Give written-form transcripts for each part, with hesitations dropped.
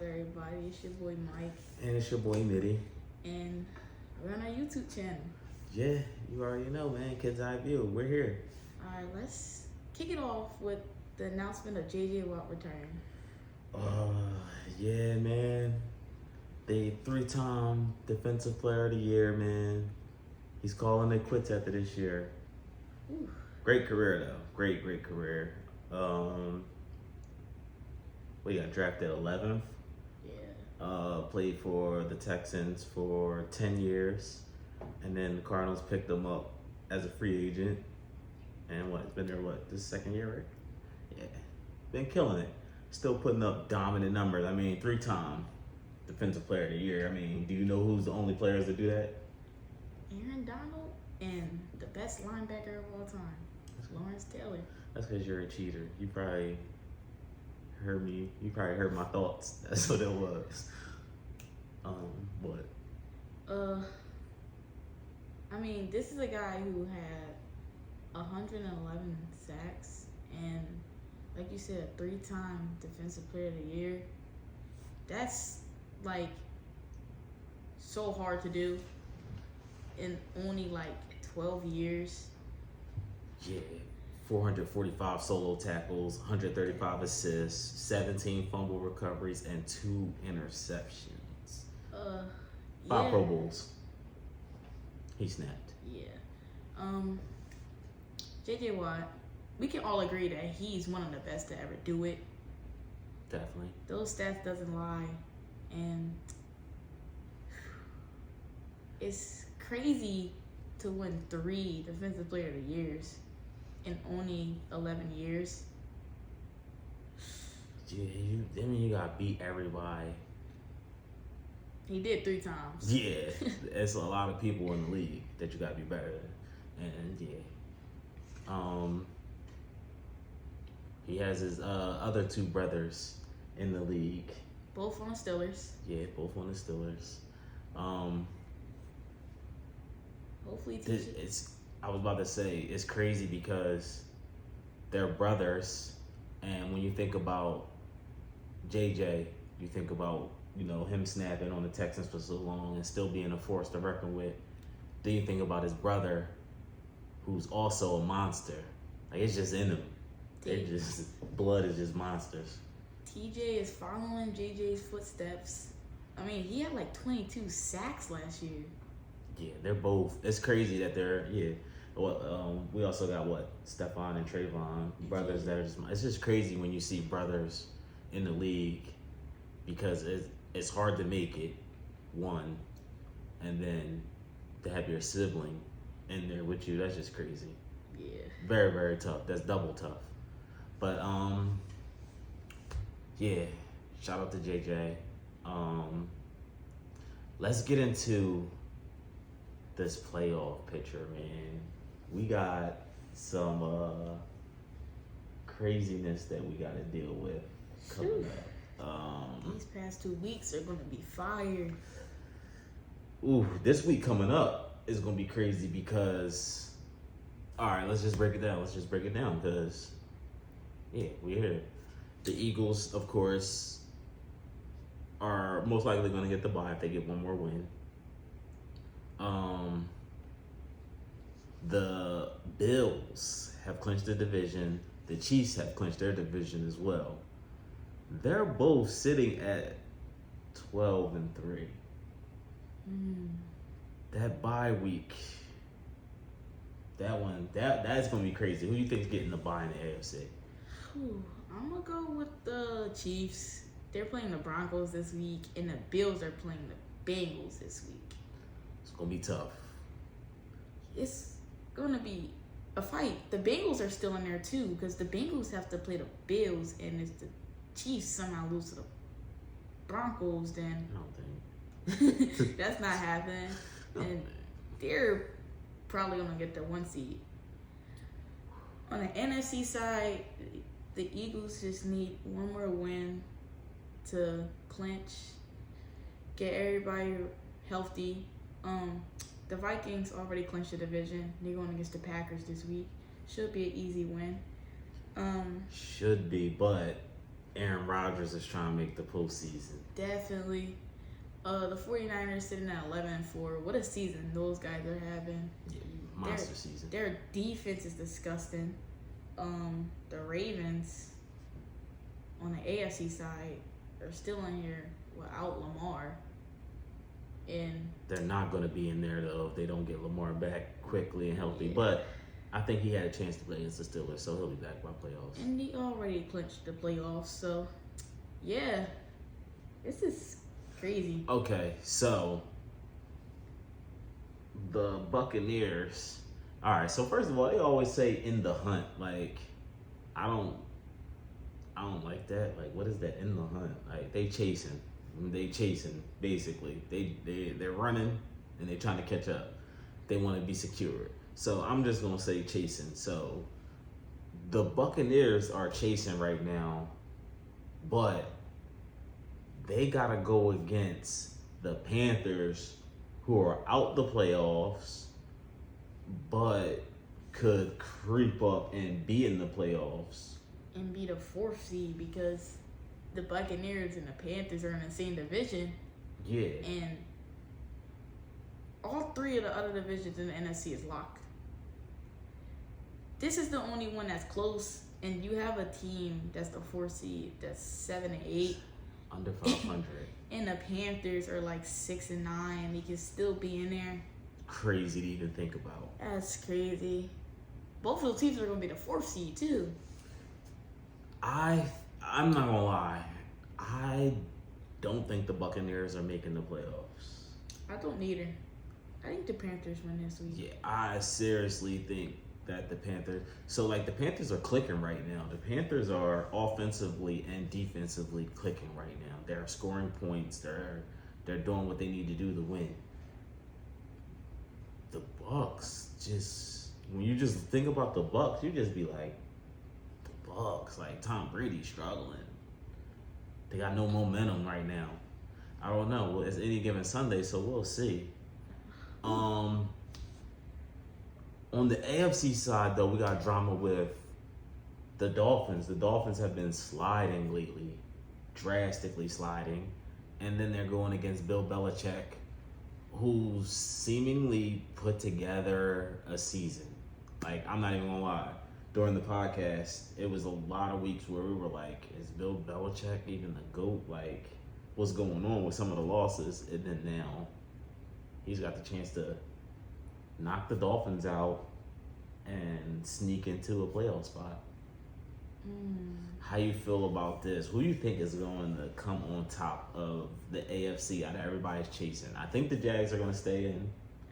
everybody? It's your boy Mike. And it's your boy Mitty. And we're on our YouTube channel. Yeah, you already know, man. Kidz Eye View. We're here. Alright, let's kick it off with the announcement of J.J. Watt return. Yeah, man. The 3-time Defensive Player of the Year, man. He's calling it quits after this year. Ooh. Great career, though. Great career. We got drafted 11th. Yeah. Played for the Texans for 10 years. And then the Cardinals picked him up as a free agent. And it's been there, this second year, right? Yeah. Been killing it. Still putting up dominant numbers. I mean, 3-time Defensive Player of the Year. I mean, do you know who's the only players that do that? Aaron Donald and the best linebacker of all time, Lawrence Taylor. That's because you're a cheater. You probably heard me. You probably heard my thoughts. That's what it was. What? I mean, this is a guy who had 111 sacks and, like you said, a 3-time Defensive Player of the Year. That's like so hard to do in only like 12 years. Yeah. 445 solo tackles, 135 assists, 17 fumble recoveries, and 2 interceptions. 5 Pro Bowls. He snapped. Yeah. J.J. Watt, we can all agree that he's one of the best to ever do it. Definitely. Those stats doesn't lie. And it's crazy to win 3 Defensive Player of the Years in only 11 years. Yeah, you got beat everybody. He did 3 times. Yeah, it's a lot of people in the league that you got to be better than. And yeah. He has his other 2 brothers in the league. Both on the Steelers. Yeah, both on the Steelers. Hopefully I was about to say, it's crazy because they're brothers, and when you think about JJ, you think about, him snapping on the Texans for so long and still being a force to reckon with. Then you think about his brother, who's also a monster. Like, it's just in him. Blood is just monsters. TJ is following JJ's footsteps. I mean, he had like 22 sacks last year. Yeah, they're both. It's crazy that they're, Well, we also got Stephon and Trayvon, brothers that are just. It's just crazy when you see brothers in the league, because it's hard to make it, one, and then to have your sibling in there with you. That's just crazy. Yeah. Very, very tough. That's double tough. But yeah. Shout out to JJ. Let's get into this playoff picture, man. We got some craziness that we got to deal with coming up. These past 2 weeks are going to be fire. Ooh, this week coming up is going to be crazy because, all right, let's just break it down. Because, yeah, we're here. The Eagles, of course, are most likely going to get the bye if they get one more win. The Bills have clinched the division. The Chiefs have clinched their division as well. They're both sitting at 12-3. That bye week, that's gonna be crazy. Who do you think's getting the bye in the AFC? I'm gonna go with the Chiefs. They're playing the Broncos this week, and the Bills are playing the Bengals this week. It's gonna be tough. It's gonna be a fight. The Bengals are still in there too, because the Bengals have to play the Bills, and if the Chiefs somehow lose to the Broncos, then I don't think that's not happening. And they're probably gonna get the 1 seed. On the NFC side, the Eagles just need one more win to clinch, get everybody healthy. The Vikings already clinched the division. They're going against the Packers this week. Should be an easy win. Should be, but Aaron Rodgers is trying to make the postseason. Definitely. The 49ers sitting at 11-4. What a season those guys are having. Yeah, monster season. Their defense is disgusting. The Ravens on the AFC side are still in here without Lamar. And they're not going to be in there, though, if they don't get Lamar back quickly and healthy. Yeah. But I think he had a chance to play against the Steelers, so he'll be back by playoffs. And he already clinched the playoffs, so yeah. This is crazy. Okay, so the Buccaneers. All right, so first of all, they always say in the hunt. Like, I don't like that. Like, what is that in the hunt? Like, they chasing, basically. They're running and they're trying to catch up. They want to be secure. So I'm just gonna say chasing. So the Buccaneers are chasing right now, but they gotta go against the Panthers, who are out the playoffs, but could creep up and be in the playoffs. And be the 4th seed because the Buccaneers and the Panthers are in the same division. Yeah. And all 3 of the other divisions in the NFC is locked. This is the only one that's close, and you have a team that's the 4th seed that's 7-8. Under 500. And the Panthers are like 6-9. They can still be in there. Crazy to even think about. That's crazy. Both of those teams are going to be the 4th seed too. I'm not gonna lie. I don't think the Buccaneers are making the playoffs. I don't either. I think the Panthers win this week. Yeah, I seriously think that the Panthers. So like the Panthers are clicking right now. The Panthers are offensively and defensively clicking right now. They're scoring points. They're doing what they need to do to win. The Bucs just when you just think about the Bucs, you just be like, the Bucs, like Tom Brady struggling. They got no momentum right now. I don't know. Well, it's any given Sunday, so we'll see. On the AFC side, though, we got drama with the Dolphins. The Dolphins have been sliding lately, drastically sliding. And then they're going against Bill Belichick, who seemingly put together a season. Like, I'm not even going to lie. During the podcast, it was a lot of weeks where we were like, is Bill Belichick even the GOAT? Like, what's going on with some of the losses? And then now, he's got the chance to knock the Dolphins out and sneak into a playoff spot. How you feel about this? Who do you think is going to come on top of the AFC out of everybody's chasing? I think the Jags are going to stay in.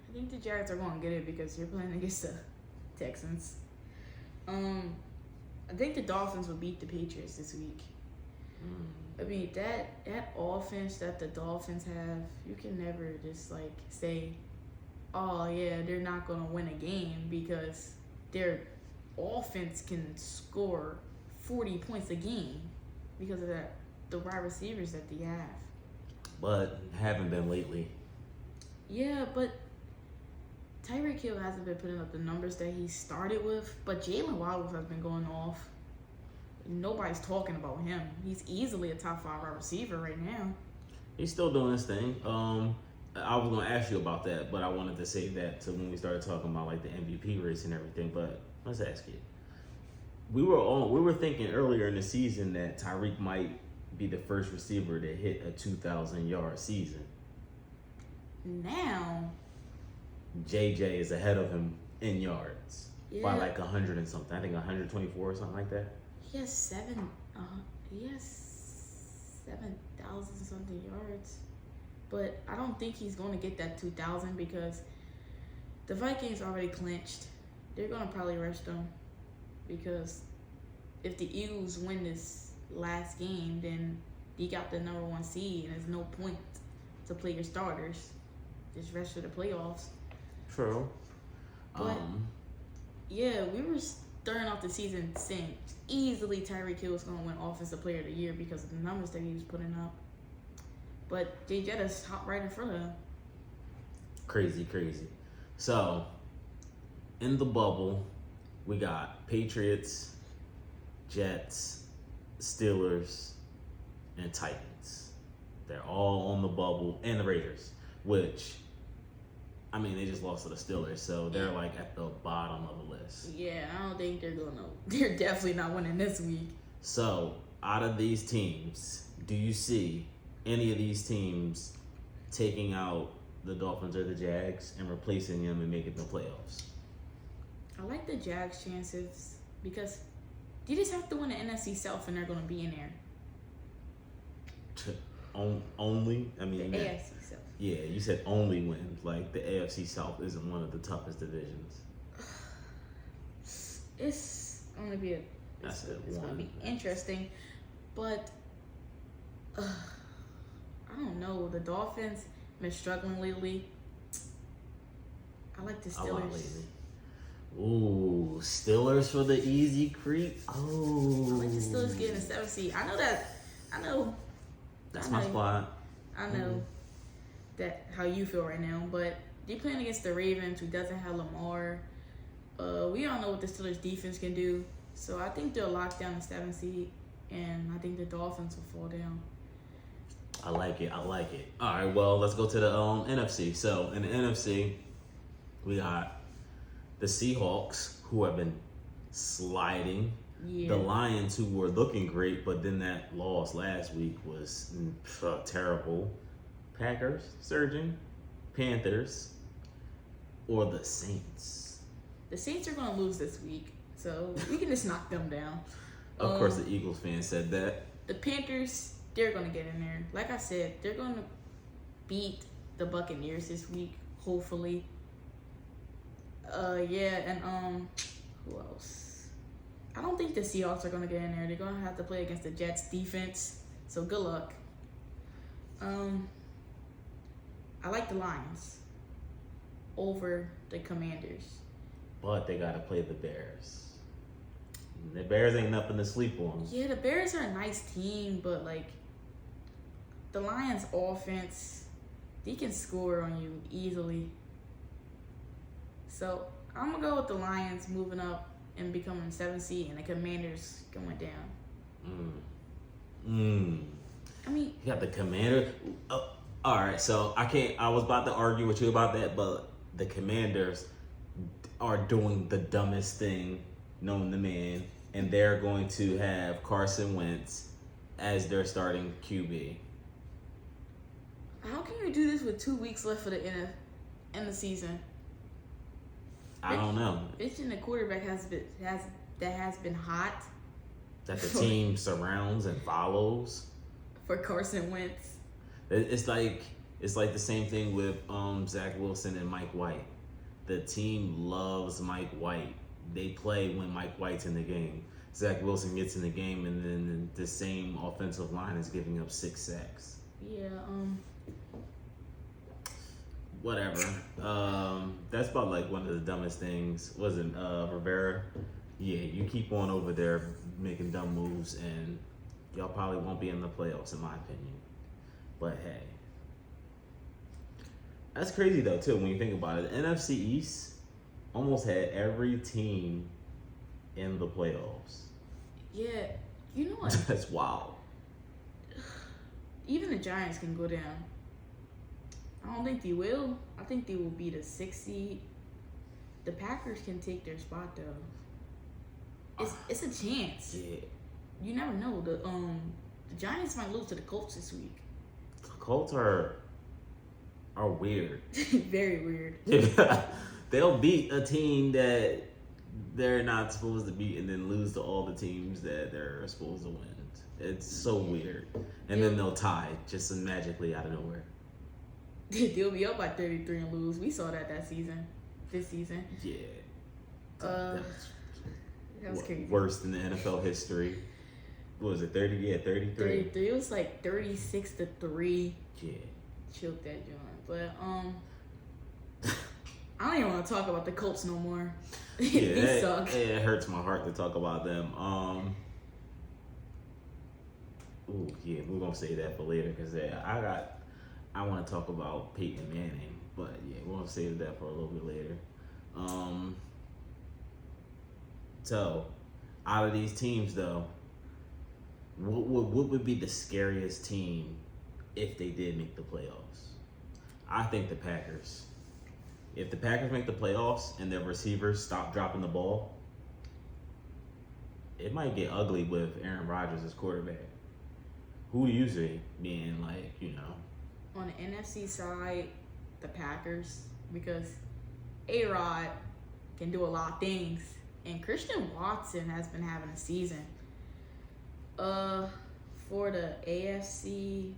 I think the Jags are going to get it because you're playing against the Texans. I think the Dolphins will beat the Patriots this week. I mean, that offense that the Dolphins have, you can never just like say, oh yeah, they're not going to win a game because their offense can score 40 points a game because of the wide receivers that they have. But haven't been lately. Yeah, but Tyreek Hill hasn't been putting up the numbers that he started with, but Jalen Waddle has been going off. Nobody's talking about him. He's easily a top 5 wide receiver right now. He's still doing his thing. I was going to ask you about that, but I wanted to save that to when we started talking about like the MVP race and everything. But let's ask you. We were thinking earlier in the season that Tyreek might be the first receiver to hit a 2,000-yard season. Now, JJ is ahead of him in yards by yeah, like 100 and something. I think 124 or something like that. he has 7,000 something yards. But I don't think he's going to get that 2,000 because the Vikings already clinched. They're going to probably rest him because if the Eagles win this last game, then you got the number 1 seed and there's no point to play your starters. Just rest for the playoffs. True. But yeah, we were starting off the season saying easily Tyreek Hill was going to win Offensive Player of the Year because of the numbers that he was putting up. But Jay Jettis hopped right in front of him. Crazy. So, in the bubble, we got Patriots, Jets, Steelers, and Titans. They're all on the bubble, and the Raiders, which, I mean, they just lost to the Steelers, so they're like at the bottom of the list. Yeah, I don't think they're definitely not winning this week. So, out of these teams, do you see any of these teams taking out the Dolphins or the Jags and replacing them and making the playoffs? I like the Jags' chances because you just have to win the NFC South and they're going to be in there. Only? I mean, the AFC South. Yeah, you said only wins. Like, the AFC South isn't one of the toughest divisions. It's going to be it's going to be interesting, but I don't know. The Dolphins have been struggling lately. I like the Steelers. A lot lately. Ooh, Steelers for the easy creep. Oh, I like the Steelers getting a 7 seed. I know. That's my spot. I know that how you feel right now, but they're playing against the Ravens, who doesn't have Lamar. We all know what the Steelers defense can do, so I think they'll lock down the 7 seed, and I think the Dolphins will fall down. I like it. All right, well, let's go to the NFC. So in the NFC, we got the Seahawks, who have been sliding. Yeah. The Lions, who were looking great, but then that loss last week was terrible. Packers, surging. Panthers, or the Saints. The Saints are going to lose this week, so we can just knock them down. Of course, the Eagles fan said that. The Panthers, they're going to get in there. Like I said, they're going to beat the Buccaneers this week, hopefully. And who else? I don't think the Seahawks are going to get in there. They're going to have to play against the Jets defense, so good luck. I like the Lions over the Commanders. But they got to play the Bears. The Bears ain't nothing to sleep on. Yeah, the Bears are a nice team, but, like, the Lions' offense, they can score on you easily. So, I'm going to go with the Lions moving up and becoming 7 seed, and the Commanders going down. I mean, you got the Commander. Oh, all right, so I was about to argue with you about that, but the Commanders are doing the dumbest thing known to man, and they're going to have Carson Wentz as their starting QB. How can you do this with 2 weeks left for the end of the season? I don't know. Bitching the quarterback has been hot. That the team surrounds and follows for Carson Wentz. It's like the same thing with Zach Wilson and Mike White. The team loves Mike White. They play when Mike White's in the game. Zach Wilson gets in the game, and then the same offensive line is giving up 6 sacks. Yeah. Whatever. That's about like one of the dumbest things. Wasn't Rivera? Yeah, you keep on over there making dumb moves, and y'all probably won't be in the playoffs, in my opinion. But hey, that's crazy though too when you think about it. The NFC East almost had every team in the playoffs. Yeah, you know what? That's wild. Even the Giants can go down. I don't think they will. I think they will be the 6th seed. The Packers can take their spot though. It's a chance. Yeah. You never know. The Giants might lose to the Colts this week. The Colts are weird. Very weird. They'll beat a team that they're not supposed to beat and then lose to all the teams that they're supposed to win. It's so weird. And then they'll tie just magically out of nowhere. They'll be up by 33 and lose. We saw that season. This season. Yeah. That was crazy. Worse than the NFL history. What was it, 30? Yeah, 33. 33. It was like 36-3. Yeah. Choked that joint. But, I don't even want to talk about the Colts no more. Yeah, They suck. It hurts my heart to talk about them. Ooh, yeah, we're going to say that for later because I want to talk about Peyton Manning, but yeah, we're going to save that for a little bit later. So, out of these teams, though, What would be the scariest team if they did make the playoffs? I think the Packers. If the Packers make the playoffs and their receivers stop dropping the ball, it might get ugly with Aaron Rodgers as quarterback. Who do you see being like, On the NFC side, the Packers, because A-Rod can do a lot of things, and Christian Watson has been having a season. For the AFC,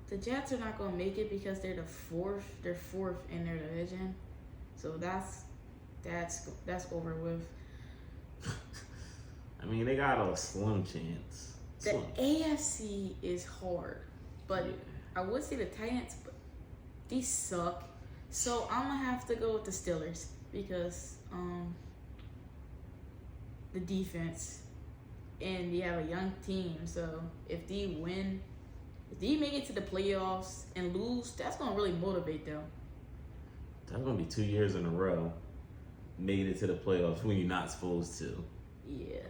the Jets are not gonna make it because they're fourth in their division, so that's over with. I mean, they got a slim chance. The AFC is hard, but yeah. I would say the Titans, but they suck. So I'm gonna have to go with the Steelers because the defense, and they have a young team. So if they win, if they make it to the playoffs and lose, that's gonna really motivate them. That's gonna be 2 years in a row made it to the playoffs when you're not supposed to. Yeah.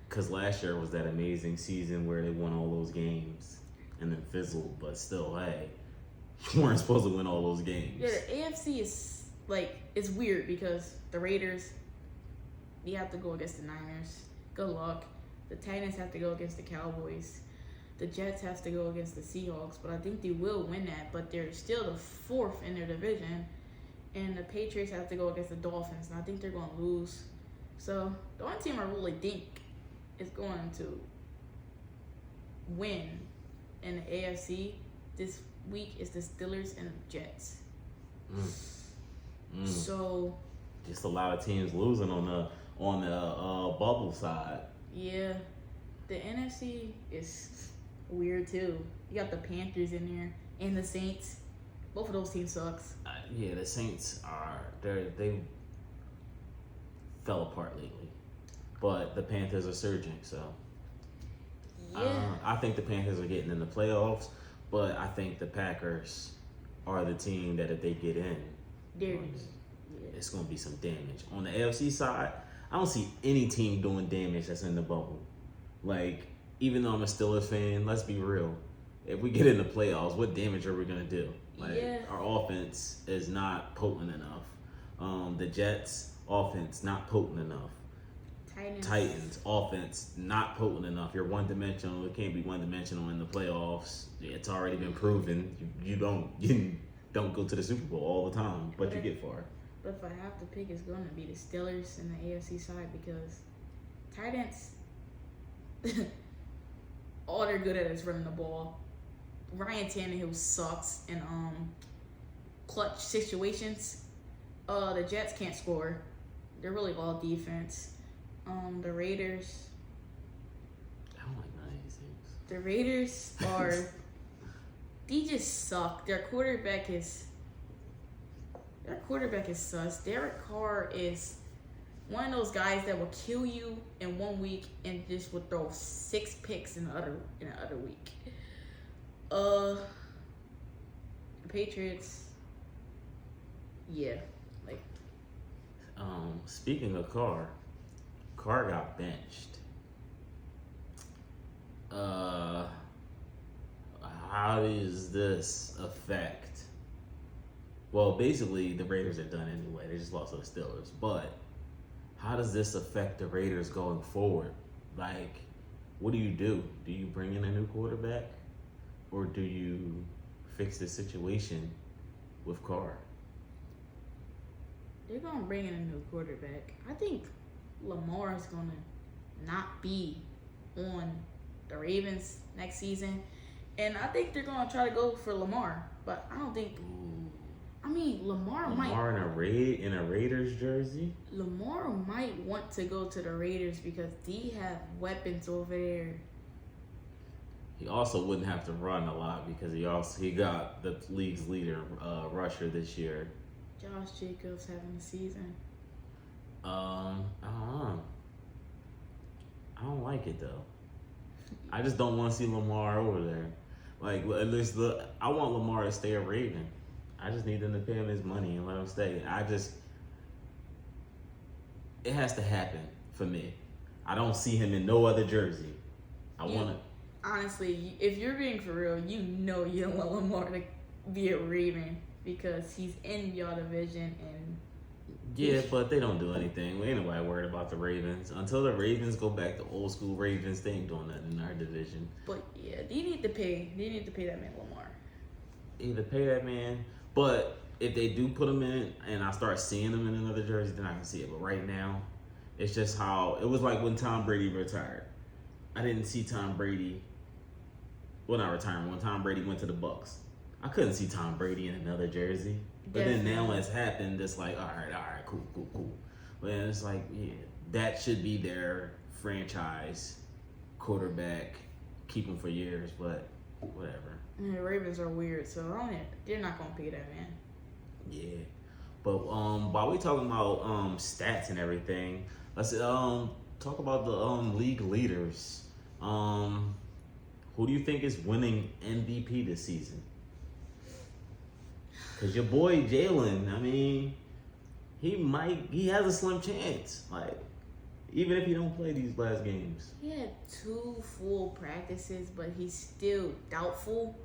Because last year was that amazing season where they won all those games and then fizzled, but still, hey, you weren't supposed to win all those games. Yeah, the AFC is, it's weird because the Raiders, they have to go against the Niners. Good luck. The Titans have to go against the Cowboys. The Jets have to go against the Seahawks, but I think they will win that, but they're still the fourth in their division. And the Patriots have to go against the Dolphins, and I think they're going to lose. So the only team I really think is going to win in the AFC this week is the Steelers and the Jets. So just a lot of teams losing on the bubble side. Yeah, the NFC is weird too. You got the Panthers in there and the Saints. Both of those teams sucks. Yeah, the Saints they fell apart lately, but the Panthers are surging. So yeah, I think the Panthers are getting in the playoffs, but I think the Packers are the team that if they get in, it's going to be some damage. On the AFC side, I don't see any team doing damage that's in the bubble. Like, even though I'm a Steelers fan, let's be real. If we get in the playoffs, what damage are we going to do? Our offense is not potent enough. The Jets' offense, not potent enough. Titans offense, not potent enough. You're one-dimensional. It can't be one-dimensional in the playoffs. It's already been proven. You don't go to the Super Bowl all the time, but you get far. But if I have to pick, it's going to be the Steelers in the AFC side because Titans, all they're good at is running the ball. Ryan Tannehill sucks in clutch situations. The Jets can't score. They're really all defense. The Raiders. I don't like none of these things. The Raiders are. They just suck. Their quarterback is sus. Derek Carr is one of those guys that will kill you in 1 week and just will throw 6 picks in the other week. The Patriots. Yeah, Speaking of Carr got benched. How does this affect? Well, basically, the Raiders are done anyway. They just lost to the Steelers. But how does this affect the Raiders going forward? Like, what do you do? Do you bring in a new quarterback? Or do you fix the situation with Carr? They're going to bring in a new quarterback. I think Lamar is going to not be on the Ravens next season. And I think they're going to try to go for Lamar. But I don't think... Lamar might... Lamar in a Raiders jersey? Lamar might want to go to the Raiders because they have weapons over there. He also wouldn't have to run a lot because he got the league's leader rusher this year. Josh Jacobs having a season. I don't know. I don't like it though. I just don't want to see Lamar over there. Like, at least I want Lamar to stay a Raven. I just need them to pay him his money and let him stay. It has to happen for me. I don't see him in no other jersey Honestly, if you're being for real, you know you don't want Lamar to be a Raven because he's in your division and. Yeah, but they don't do anything. We ain't nobody worried about the Ravens. Until the Ravens go back to old school Ravens, they ain't doing nothing in our division. But yeah, you need to pay that man Lamar. Either pay that man, but if they do put him in and I start seeing him in another jersey, then I can see it. But right now, it's just how it was like when Tom Brady retired. I didn't see Tom Brady. Well, not retiring. When Tom Brady went to the Bucks, I couldn't see Tom Brady in another jersey. But then now it's happened. It's like, all right, cool. But then it's like, yeah, that should be their franchise quarterback. Keep him for years, but whatever. The Ravens are weird, so they're not gonna pay that man. Yeah, but while we talking about stats and everything, let's talk about the league leaders. Who do you think is winning MVP this season? Because your boy Jalen, I mean, he has a slim chance. Like, even if he don't play these last games. He had 2 full practices, but he's still doubtful.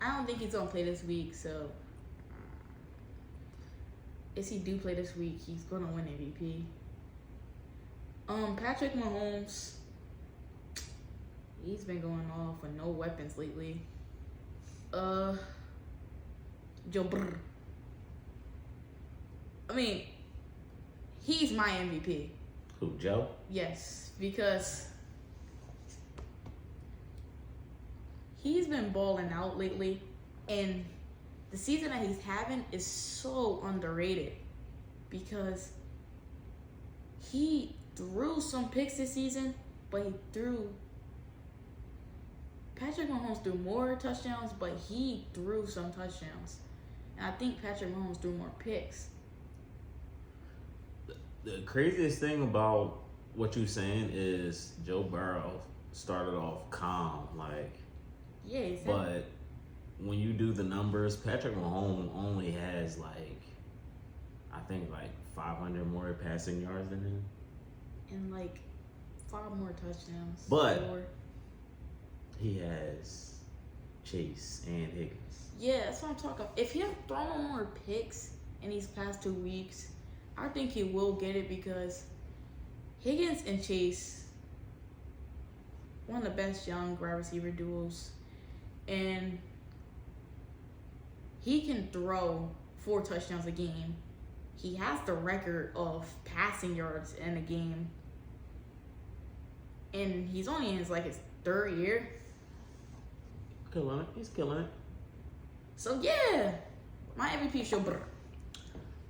I don't think he's gonna play this week, so if he do play this week, he's gonna win MVP. Patrick Mahomes, he's been going off with no weapons lately. Joe Burr. I mean, he's my MVP. Who, Joe? Yes, because he's been balling out lately, and the season that he's having is so underrated because he threw some picks this season, but Patrick Mahomes threw more touchdowns, but he threw some touchdowns. And I think Patrick Mahomes threw more picks. The craziest thing about what you're saying is Joe Burrow started off calm, like. Yeah, exactly. But when you do the numbers, Patrick Mahomes only has I think 500 more passing yards than him. And 5 more touchdowns. But he has Chase and Higgins. Yeah, that's what I'm talking about. If he had thrown more picks in these past 2 weeks, I think he will get it because Higgins and Chase, one of the best young wide receiver duos, and he can throw 4 touchdowns a game. He has the record of passing yards in a game, and he's only in his 3rd year. He's killing it. So yeah, my MVP is Joe Burrow.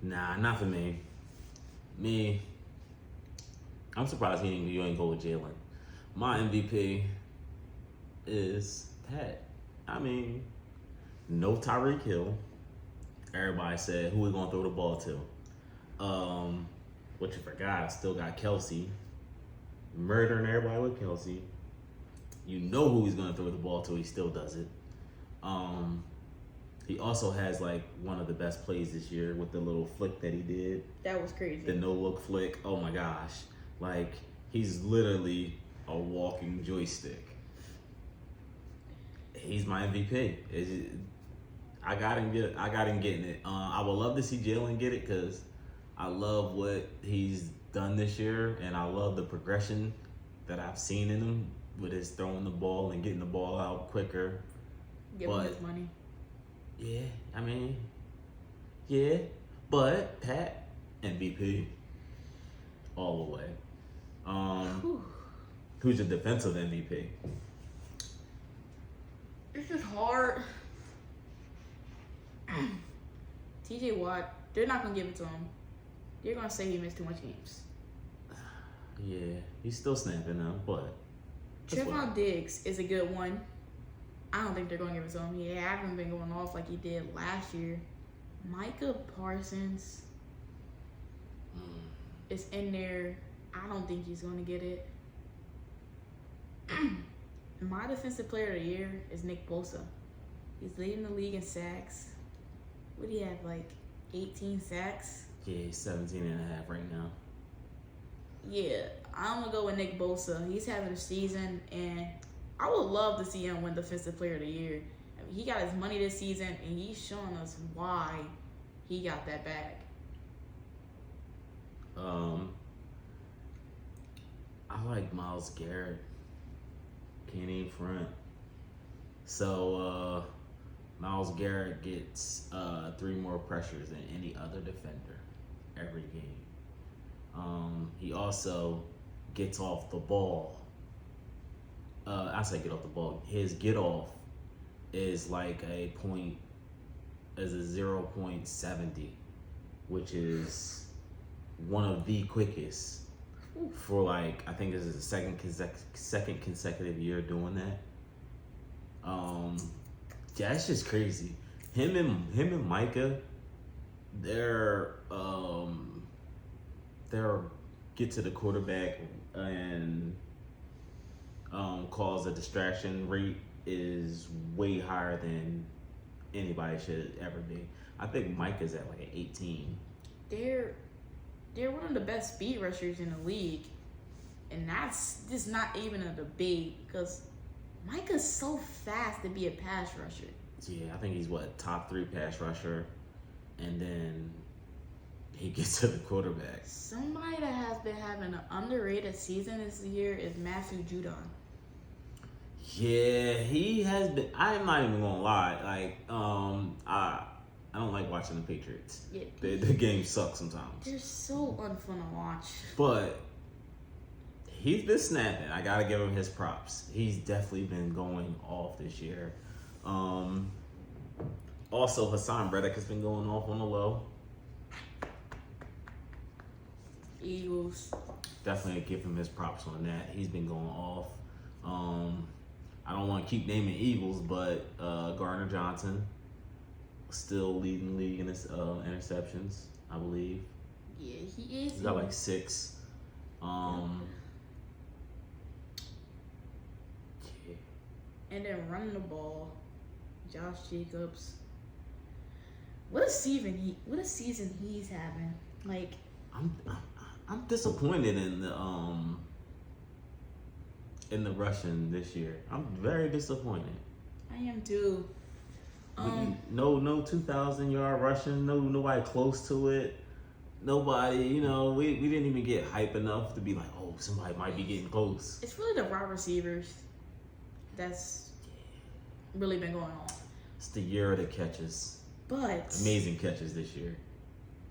Nah, not for me. I'm surprised you ain't go with Jalen. My MVP is Pat. I mean, no Tyreek Hill. Everybody said, who we gonna throw the ball to? What you forgot, I still got Kelsey. Murdering everybody with Kelsey. You know who he's gonna throw the ball to, he still does it. He also has one of the best plays this year with the little flick that he did. That was crazy. The no-look flick. Oh my gosh. He's literally a walking joystick. He's my MVP. I got him getting it. I would love to see Jalen get it because I love what he's done this year, and I love the progression that I've seen in him with his throwing the ball and getting the ball out quicker. Give him his money. Yeah, I mean, yeah, but Pat, MVP, all the way. Who's your defensive MVP? This is hard. TJ Watt, they're not going to give it to him. They're going to say he missed too much games. Yeah, he's still snapping now, but... Trevon Diggs is a good one. I don't think they're going to give it to him. He hasn't been going off like he did last year. Micah Parsons is in there. I don't think he's going to get it. My defensive player of the year is Nick Bosa. He's leading the league in sacks. What do you have, 18 sacks? Yeah, he's 17 and a half right now. Yeah, I'm going to go with Nick Bosa. He's having a season, and I would love to see him win Defensive Player of the Year. I mean, he got his money this season, and he's showing us why he got that bag. I like Myles Garrett. Can't even front. So, Myles Garrett gets 3 more pressures than any other defender every game. He also gets off the ball. I say get off the ball. His get off is like a 0.70, which is one of the quickest for like, I think this is the second consecutive year doing that. Yeah, it's just crazy. Him and Micah, they're get to the quarterback and cause a distraction rate is way higher than anybody should ever be. I think Micah's at like an 18. They're one of the best speed rushers in the league, and that's just not even a debate because Micah's so fast to be a pass rusher. Yeah, I think he's top 3 pass rusher, and then he gets to the quarterback. Somebody that has been having an underrated season this year is Matthew Judon. Yeah, he has been. I'm not even gonna lie. Like, I don't like watching the Patriots. Yeah, the game sucks sometimes. They're so unfun to watch. But he's been snapping. I gotta give him his props. He's definitely been going off this year. Also, Hassan Reddick has been going off on the low. Eagles. Definitely give him his props on that. He's been going off. I don't want to keep naming Eagles, but Gardner Johnson still leading the league in his interceptions, I believe. Yeah, he is. He's got like 6. And then running the ball, Josh Jacobs. What a season he's having. Like, I'm disappointed in the rushing this year. I'm very disappointed. I am too. No 2,000-yard rushing. Nobody close to it. Nobody. We didn't even get hype enough to be like, oh, somebody might be getting close. It's really the wide receivers that's really been going on. It's the year of the catches. But amazing catches this year.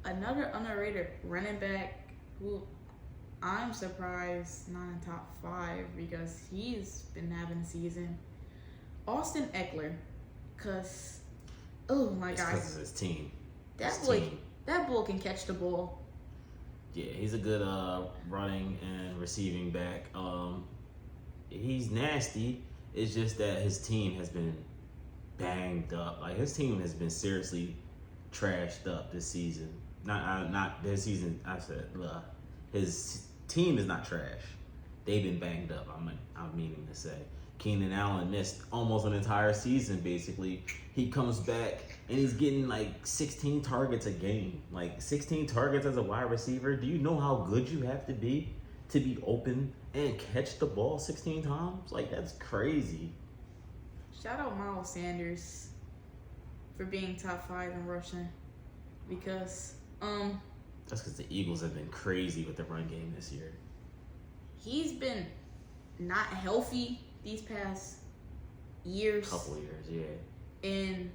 Another underrated running back who I'm surprised not in top 5 because he's been having a season. Austin Eckler. Because, oh my God. Because of his team. That boy can catch the ball. Yeah, he's a good running and receiving back. He's nasty. It's just that his team has been banged up. Like, his team has been seriously trashed up this season. Not this season. I said, his team is not trash. They've been banged up. I'm meaning to say. Keenan Allen missed almost an entire season, basically. He comes back, and he's getting, like, 16 targets a game. Like, 16 targets as a wide receiver. Do you know how good you have to be open and catch the ball 16 times? Like, that's crazy. Shout out Miles Sanders for being top 5 in rushing. Because, that's because the Eagles have been crazy with the run game this year. He's been not healthy these past years. Couple years, yeah. And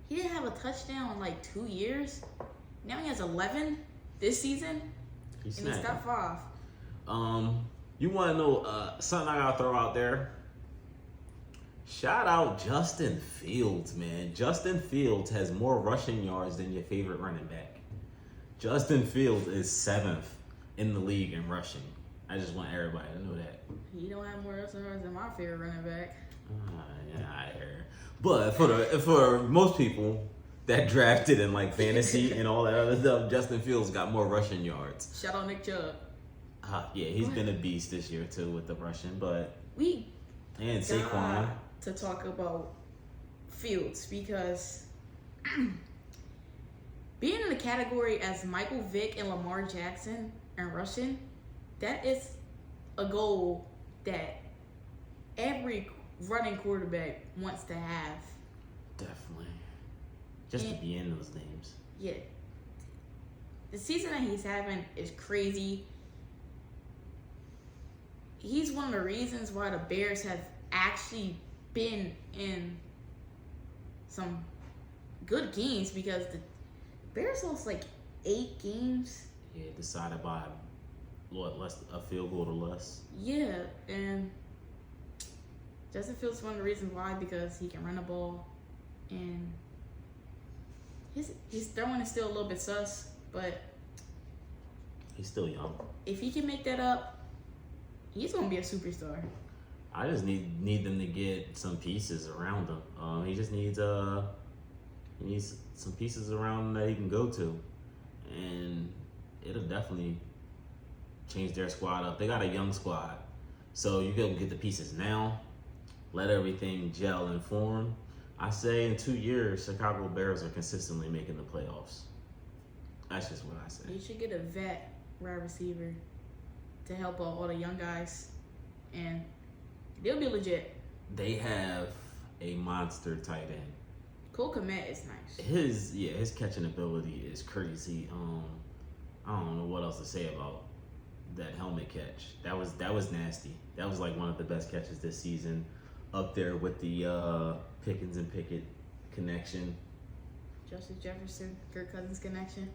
he didn't have a touchdown in like 2 years. Now he has 11 this season. He's top 5. You want to know something I gotta throw out there? Shout out Justin Fields, man. Justin Fields has more rushing yards than your favorite running back. Justin Fields is 7th in the league in rushing. I just want everybody to know that. He don't have more rushing yards than my favorite running back. Yeah, I heard. But for most people that drafted in like fantasy and all that other stuff, Justin Fields got more rushing yards. Shout out Nick Chubb. Yeah, he's been a beast this year too with the rushing, but and Saquon. Got to talk about Fields because being in the category as Michael Vick and Lamar Jackson and rushing, that is a goal that every running quarterback wants to have. Definitely. Just to be in those games. Yeah. The season that he's having is crazy. He's one of the reasons why the Bears have actually been in some good games, because the Bears lost like 8 games. Yeah, decided by a field goal or less. Yeah, and Justin Fields is one of the reasons why, because he can run the ball, and his throwing is still a little bit sus, but he's still young. If he can make that up, he's gonna be a superstar. I just need them to get some pieces around him. He just needs some pieces around him that he can go to, and it'll definitely change their squad up. They got a young squad, so you can get the pieces now. Let everything gel and form. I say in 2 years, Chicago Bears are consistently making the playoffs. That's just what I say. You should get a vet wide receiver to help out all the young guys, and they'll be legit. They have a monster tight end. Cole Kmet is nice. His catching ability is crazy. I don't know what else to say about that helmet catch. That was nasty. That was like one of the best catches this season, up there with the Pickens and Pickett connection. Justin Jefferson, Kirk Cousins connection.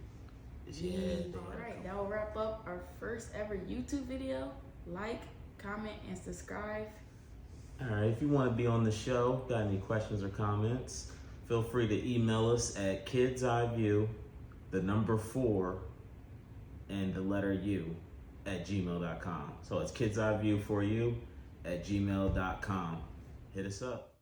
Yeah. All right, that will wrap up our first ever YouTube video. Like, comment, and subscribe. All right, if you want to be on the show, got any questions or comments, feel free to email us at Kidz Eye View, the number 4, and the letter U at gmail.com. So it's Kidz Eye View for you at gmail.com. Hit us up.